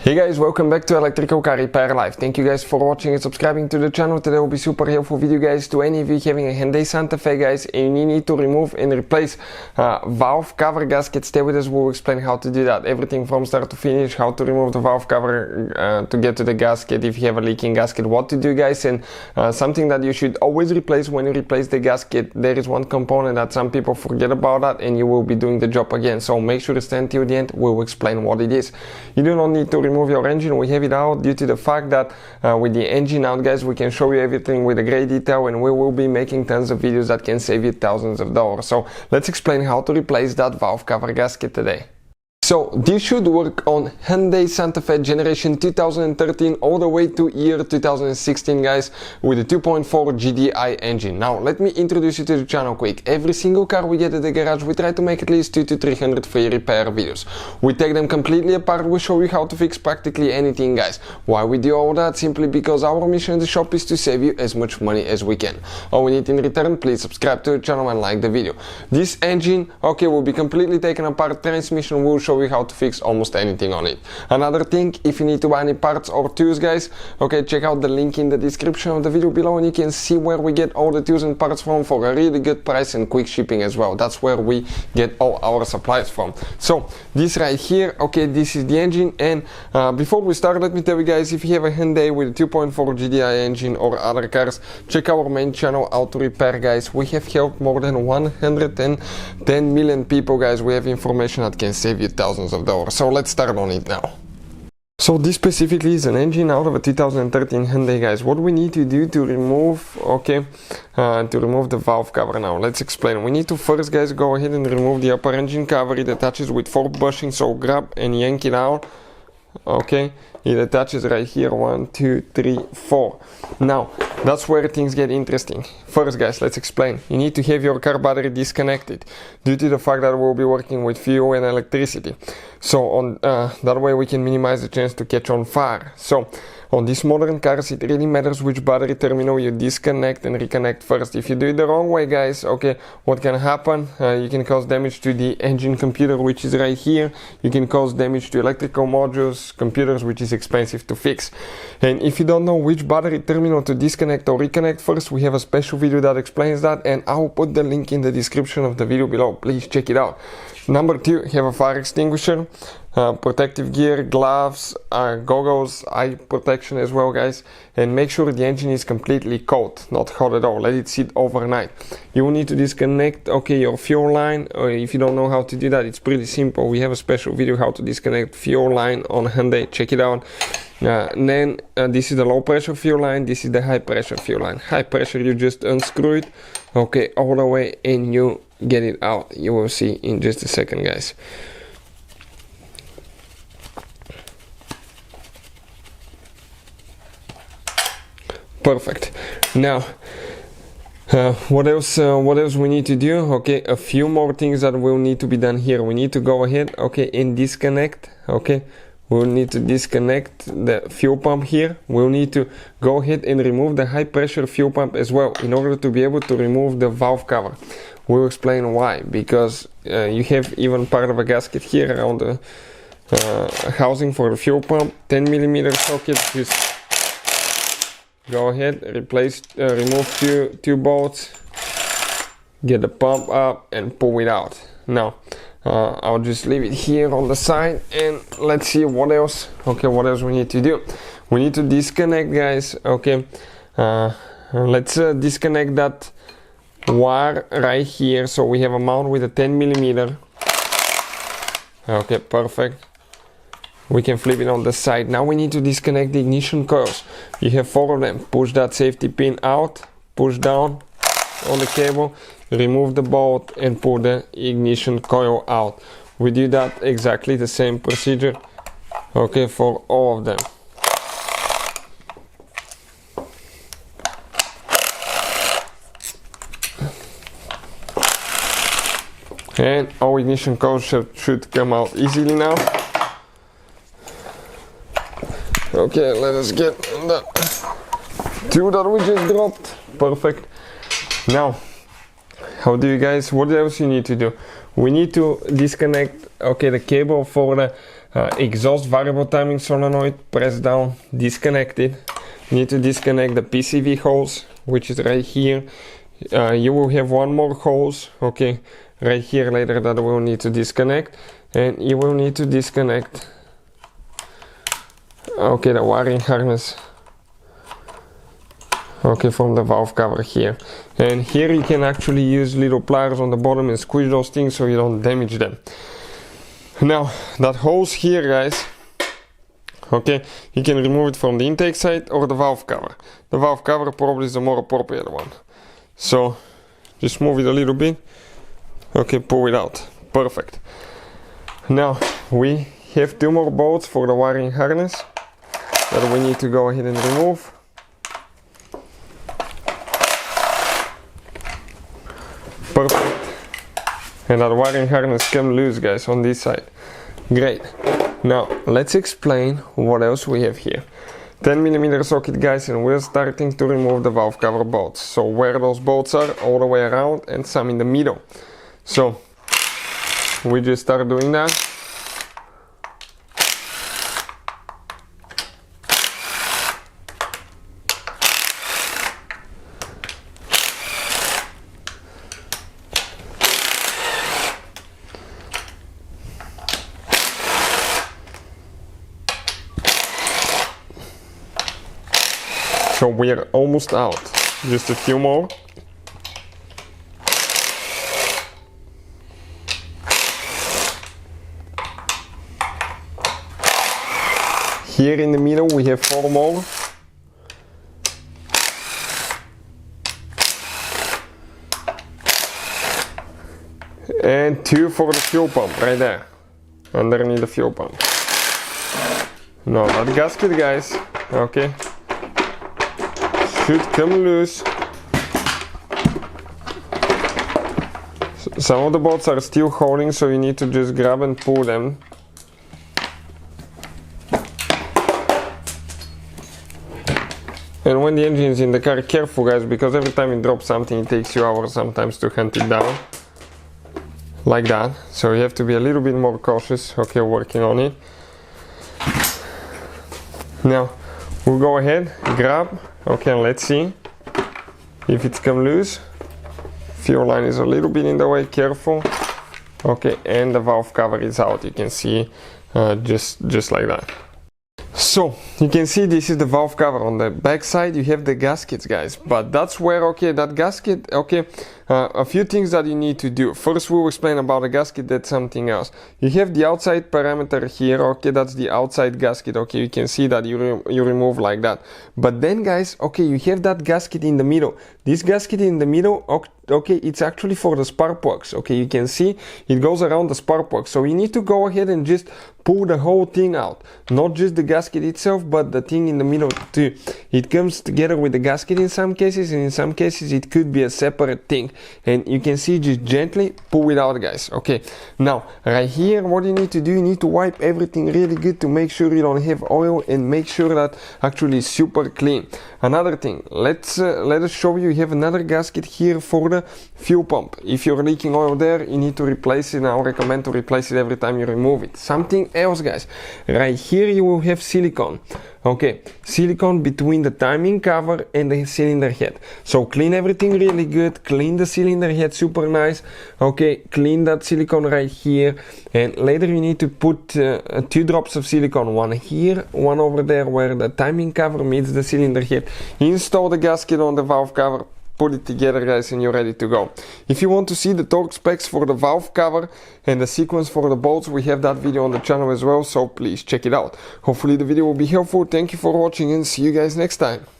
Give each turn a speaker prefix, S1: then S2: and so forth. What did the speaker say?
S1: Hey guys, welcome back to Electrical Car Repair Live. Thank you guys for watching and subscribing to the channel. Today will be super helpful video guys to any of you having a Hyundai Santa Fe guys and you need to remove and replace valve cover gasket. Stay with us, we'll explain how to do that. Everything from start to finish, how to remove the valve cover to get to the gasket if you have a leaking gasket, what to do guys, and something that you should always replace when you replace the gasket. There is one component that some people forget about that and you will be doing the job again. So make sure to stay until the end, we'll explain what it is. You do not need to remove your engine, we have it out due to the fact that with the engine out guys, we can show you everything with a great detail and we will be making tons of videos that can save you thousands of dollars. So let's explain how to replace that valve cover gasket today. So this should work on Hyundai Santa Fe generation 2013 all the way to year 2016 guys, with a 2.4 GDI engine. Now let me introduce you to the channel quick. Every single car we get at the garage, we try to make at least 200 to 300 free repair videos. We take them completely apart, we show you how to fix practically anything guys. Why we do all that? Simply because our mission in the shop is to save you as much money as we can. All we need in return, please subscribe to the channel and like the video. This engine, okay, will be completely taken apart. Transmission will show you how to fix almost anything on it. Another thing, if you need to buy any parts or tools guys, okay, check out the link in the description of the video below and you can see where we get all the tools and parts from for a really good price and quick shipping as well. That's where we get all our supplies from. So this right here, okay, this is the engine. And before we start, let me tell you guys, if you have a Hyundai with a 2.4 GDI engine or other cars, check our main channel Auto Repair guys. We have helped more than 110 million people guys. We have information that can save you thousands of dollars. So let's start on it now. So this specifically is an engine out of a 2013 Hyundai guys. What we need to do to remove, okay, to remove the valve cover now. Let's explain. We need to first guys go ahead and remove the upper engine cover. It attaches with 4 bushings, so grab and yank it out. Okay, it attaches right here, 1, 2, 3, 4. Now that's where things get interesting. First guys, let's explain. You need to have your car battery disconnected due to the fact that we'll be working with fuel and electricity. So on that way we can minimize the chance to catch on fire. So on these modern cars, it really matters which battery terminal you disconnect and reconnect first. If you do it the wrong way guys, okay, what can happen? You can cause damage to the engine computer, which is right here. You can cause damage to electrical modules, computers, which is expensive to fix. And if you don't know which battery terminal to disconnect or reconnect first, we have a special video that explains that and I'll put the link in the description of the video below. Please check it out. Number 2, have a fire extinguisher, protective gear, gloves, goggles, eye protection as well guys, and make sure the engine is completely cold, not hot at all. Let it sit overnight. You will need to disconnect, okay, your fuel line. If you don't know how to do that, it's pretty simple. We have a special video how to disconnect fuel line on Hyundai. Check it out. Then this is the low pressure fuel line, this is the high pressure fuel line. High pressure, you just unscrew it, okay, all the way, and you get it out. You will see in just a second guys. Perfect. Now what else we need to do? Okay, a few more things that will need to be done here. We need to go ahead, okay, and disconnect, okay, we'll need to disconnect the fuel pump here. We'll need to go ahead and remove the high pressure fuel pump as well in order to be able to remove the valve cover. We'll explain why, because you have even part of a gasket here around the housing for the fuel pump, 10mm socket. Just go ahead, replace, remove two bolts, get the pump up and pull it out. Now I'll just leave it here on the side and let's see what else. Okay, what else we need to do? We need to disconnect guys. Okay, let's disconnect that wire right here. So we have a mount with a 10mm. Okay, perfect. We can flip it on the side. Now we need to disconnect the ignition coils. You have 4 of them. Push that safety pin out, push down on the cable, remove the bolt and pull the ignition coil out. We do that exactly the same procedure, okay, for all of them. And our ignition coil should come out easily now. Okay, let us get the 2 that we just dropped. Perfect. Now how do you guys, what else you need to do? We need to disconnect, okay, the cable for the exhaust variable timing solenoid, press down, disconnect it. You need to disconnect the PCV hose, which is right here. You will have one more hose, okay, right here later that we'll need to disconnect, and you will need to disconnect, okay, the wiring harness, okay, from the valve cover here. And here you can actually use little pliers on the bottom and squeeze those things so you don't damage them. Now that hose here, guys, okay, you can remove it from the intake side or the valve cover. The valve cover probably is the more appropriate one. So just move it a little bit, okay, pull it out, perfect. Now we have two more bolts for the wiring harness that we need to go ahead and remove. Perfect. And that wiring harness came loose, guys, on this side. Great. Now let's explain what else we have here. 10mm socket, guys, and we're starting to remove the valve cover bolts. So where those bolts are, all the way around, and some in the middle. So we just start doing that. So we are almost out, just a few more. Here in the middle we have 4 more. And 2 for the fuel pump, right there, underneath the fuel pump. Now that gasket, guys, okay, should come loose. Some of the bolts are still holding, so you need to just grab and pull them. And when the engine is in the car, careful, guys, because every time you drop something it takes you hours sometimes to hunt it down. Like that. So you have to be a little bit more cautious, okay, working on it. Now we'll go ahead, grab, okay, and let's see if it's come loose. Fuel line is a little bit in the way, careful. Okay, and the valve cover is out, you can see, just like that. So you can see this is the valve cover. On the back side you have the gaskets, guys, but that's where, okay, that gasket, okay, a few things that you need to do. First we'll explain about the gasket, that's something else. You have the outside parameter here, okay, that's the outside gasket, okay, you can see that you remove like that. But then, guys, okay, you have that gasket in the middle. This gasket in the middle, okay, it's actually for the spark plugs, okay, you can see it goes around the spark plug. So you need to go ahead and just pull the whole thing out, not just the gasket itself, but the thing in the middle too. It comes together with the gasket in some cases, and in some cases it could be a separate thing. And you can see, just gently pull it out, guys. Okay, now right here what you need to do, you need to wipe everything really good to make sure you don't have oil, and make sure that actually is super clean. Another thing, let us show you. You have another gasket here for the fuel pump. If you're leaking oil there, you need to replace it, and I recommend to replace it every time you remove it. Something else, guys, right here you will have silicone. Okay, silicone between the timing cover and the cylinder head. So clean everything really good, clean the cylinder head super nice. Okay, clean that silicone right here, and later you need to put 2 drops of silicone, one here, one over there where the timing cover meets the cylinder head. Install the gasket on the valve cover, put it together, guys, and you're ready to go. If you want to see the torque specs for the valve cover and the sequence for the bolts, we have that video on the channel as well, so please check it out. Hopefully the video will be helpful. Thank you for watching, and see you guys next time.